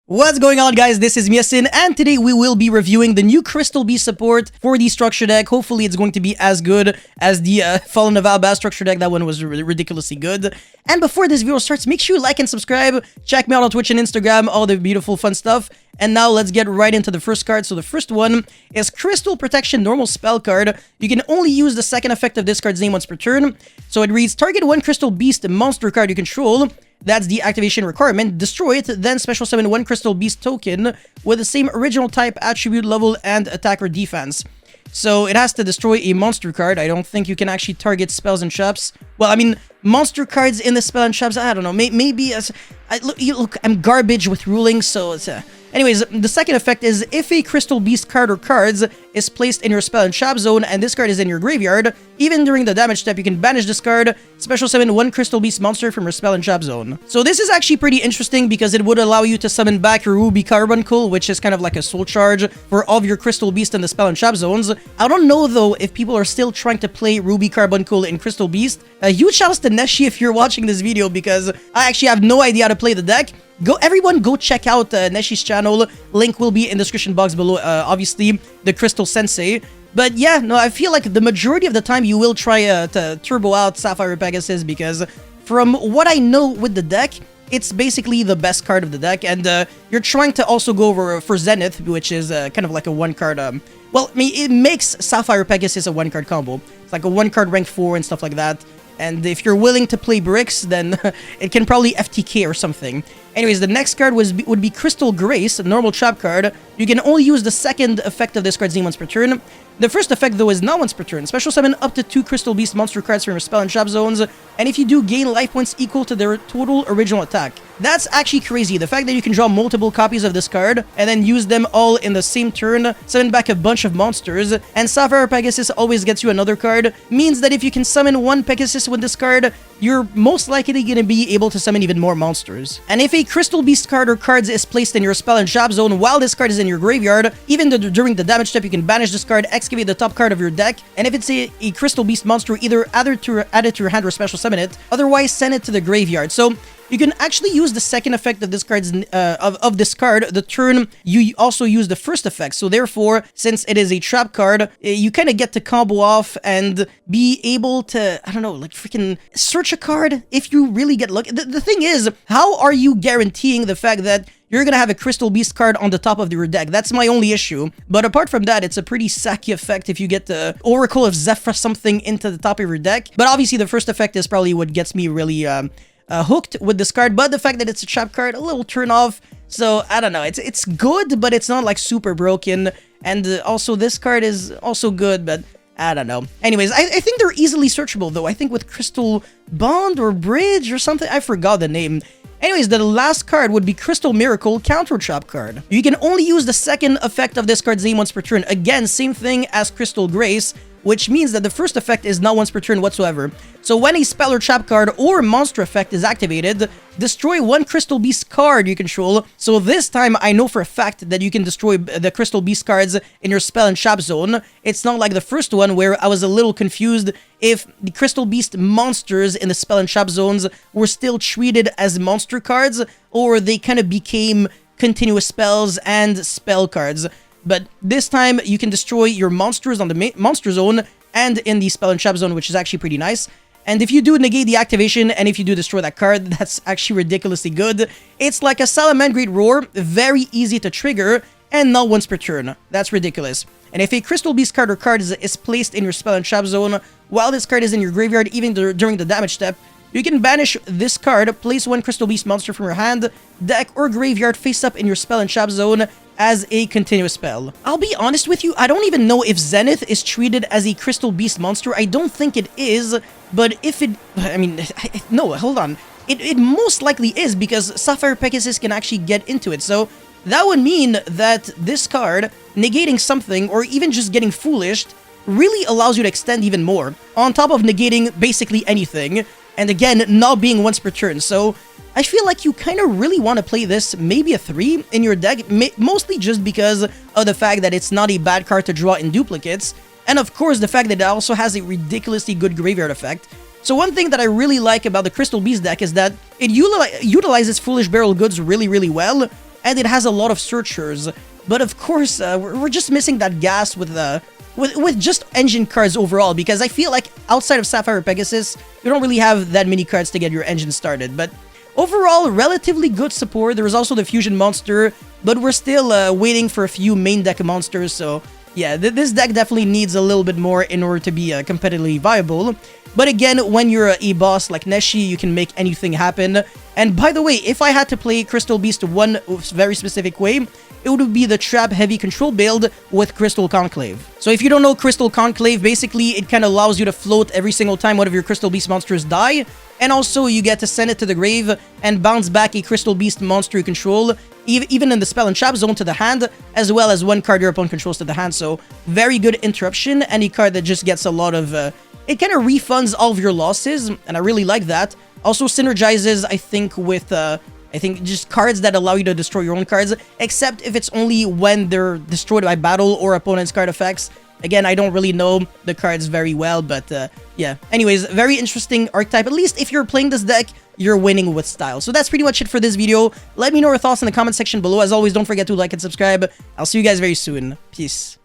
What's going on, guys? This is Miasin, and today we will be reviewing the new Crystal Beast support for the structure deck. Hopefully it's going to be as good as the Fallen of Albaz structure deck. That one was ridiculously good. And before this video starts, make sure you like and subscribe. Check me out on Twitch and Instagram, all the beautiful fun stuff. And now let's get right into the first card. So the first one is Crystal Protection Normal Spell card. You can only use the second effect of this card's name once per turn. So it reads, target one Crystal Beast monster card you control. That's the activation requirement. Destroy it, then special summon one Crystal Beast token with the same original type, attribute, level, and attack or defense. So it has to destroy a monster card. I don't think you can actually target spells and traps. Well, I mean, monster cards in the spell and traps, I don't know. Maybe as look, I'm garbage with ruling, so it's anyways, the second effect is if a Crystal Beast card or cards is placed in your spell and trap zone and this card is in your graveyard, even during the damage step, you can banish this card, special summon one Crystal Beast monster from your spell and trap zone. So this is actually pretty interesting because it would allow you to summon back your Ruby Carbuncle, which is kind of like a soul charge for all of your Crystal Beast in the spell and trap zones. I don't know though if people are still trying to play Ruby Carbuncle in Crystal Beast. A huge shout out to Neshi if you're watching this video because I actually have no idea how to play the deck. Everyone go check out Neshi's channel. Link will be in the description box below. Obviously, the Crystal Sensei. But yeah, no, I feel like the majority of the time you will try to turbo out Sapphire Pegasus because from what I know with the deck, it's basically the best card of the deck. And you're trying to also go over for Zenith, which is kind of like a one-card... well, I mean, it makes Sapphire Pegasus a one-card combo. It's like a one-card rank 4 and stuff like that. And if you're willing to play bricks, then it can probably FTK or something. Anyways, the next card would be Crystal Grace, a normal trap card. You can only use the second effect of this card's name once per turn. The first effect, though, is not once per turn. Special summon up to 2 Crystal Beast monster cards from your spell and trap zones, and if you do, gain life points equal to their total original attack. That's actually crazy. The fact that you can draw multiple copies of this card, and then use them all in the same turn, summon back a bunch of monsters, and Sapphire Pegasus always gets you another card, means that if you can summon one Pegasus with this card, you're most likely going to be able to summon even more monsters. And if a Crystal Beast card or cards is placed in your spell and trap zone while this card is in your graveyard, even during the damage step, you can banish this card, excavate the top card of your deck, and if it's a Crystal Beast monster, either add it to your hand or special summon it, otherwise send it to the graveyard. So you can actually use the second effect of this card's of this card the turn you also use the first effect. So therefore, since it is a trap card, you kind of get to combo off and be able to, I don't know, like freaking search a card if you really get lucky. The thing is, how are you guaranteeing the fact that you're gonna have a Crystal Beast card on the top of your deck? That's my only issue. But apart from that, it's a pretty sacky effect if you get the Oracle of Zephyr something into the top of your deck. But obviously, the first effect is probably what gets me really hooked with this card. But the fact that it's a trap card, a little turn off. So I don't know. It's good, but it's not like super broken. And also, this card is also good, but I don't know. Anyways, I think they're easily searchable though. I think with Crystal Bond or Bridge or something. I forgot the name. Anyways, the last card would be Crystal Miracle Counter Trap card. You can only use the second effect of this card's name once per turn. Again, same thing as Crystal Grace, which means that the first effect is not once per turn whatsoever. So when a spell or trap card or monster effect is activated, destroy one Crystal Beast card you control. So this time, I know for a fact that you can destroy the Crystal Beast cards in your spell and trap zone. It's not like the first one where I was a little confused if the Crystal Beast monsters in the spell and trap zones were still treated as monster cards, or they kind of became continuous spells and spell cards. But this time, you can destroy your monsters on the monster zone and in the spell and trap zone, which is actually pretty nice. And if you do negate the activation, and if you do destroy that card, that's actually ridiculously good. It's like a Salamangreat Roar, very easy to trigger, and not once per turn. That's ridiculous. And if a Crystal Beast card or card is placed in your spell and trap zone, while this card is in your graveyard, even during the damage step, you can banish this card, place one Crystal Beast monster from your hand, deck, or graveyard face up in your spell and trap zone as a continuous spell. I'll be honest with you, I don't even know if Zenith is treated as a Crystal Beast monster. I don't think it is, but if it... I mean, no, hold on. It most likely is because Sapphire Pegasus can actually get into it, so that would mean that this card, negating something, or even just getting foolished, really allows you to extend even more, on top of negating basically anything, and again, not being once per turn. So I feel like you kind of really want to play this, maybe a 3 in your deck, mostly just because of the fact that it's not a bad card to draw in duplicates, and of course the fact that it also has a ridiculously good graveyard effect. So one thing that I really like about the Crystal Beast deck is that it utilizes Foolish Barrel Goods really, really well, and it has a lot of searchers. But of course, we're just missing that gas with just engine cards overall, because I feel like outside of Sapphire Pegasus, you don't really have that many cards to get your engine started. But overall, relatively good support. There is also the Fusion Monster, but we're still waiting for a few main deck monsters, so yeah, this deck definitely needs a little bit more in order to be competitively viable. But again, when you're a boss like Neshi, you can make anything happen. And by the way, if I had to play Crystal Beast one very specific way, it would be the Trap Heavy Control build with Crystal Conclave. So if you don't know Crystal Conclave, basically it kind of allows you to float every single time one of your Crystal Beast monsters die. And also you get to send it to the grave and bounce back a Crystal Beast monster you control, even in the spell and trap zone, to the hand, as well as one card your opponent controls to the hand. So very good interruption, any card that just gets a lot of... it kind of refunds all of your losses, and I really like that. Also synergizes, I think, with... I think just cards that allow you to destroy your own cards, except if it's only when they're destroyed by battle or opponent's card effects. Again, I don't really know the cards very well, but yeah. Anyways, very interesting archetype. At least if you're playing this deck, you're winning with style. So that's pretty much it for this video. Let me know your thoughts in the comment section below. As always, don't forget to like and subscribe. I'll see you guys very soon. Peace.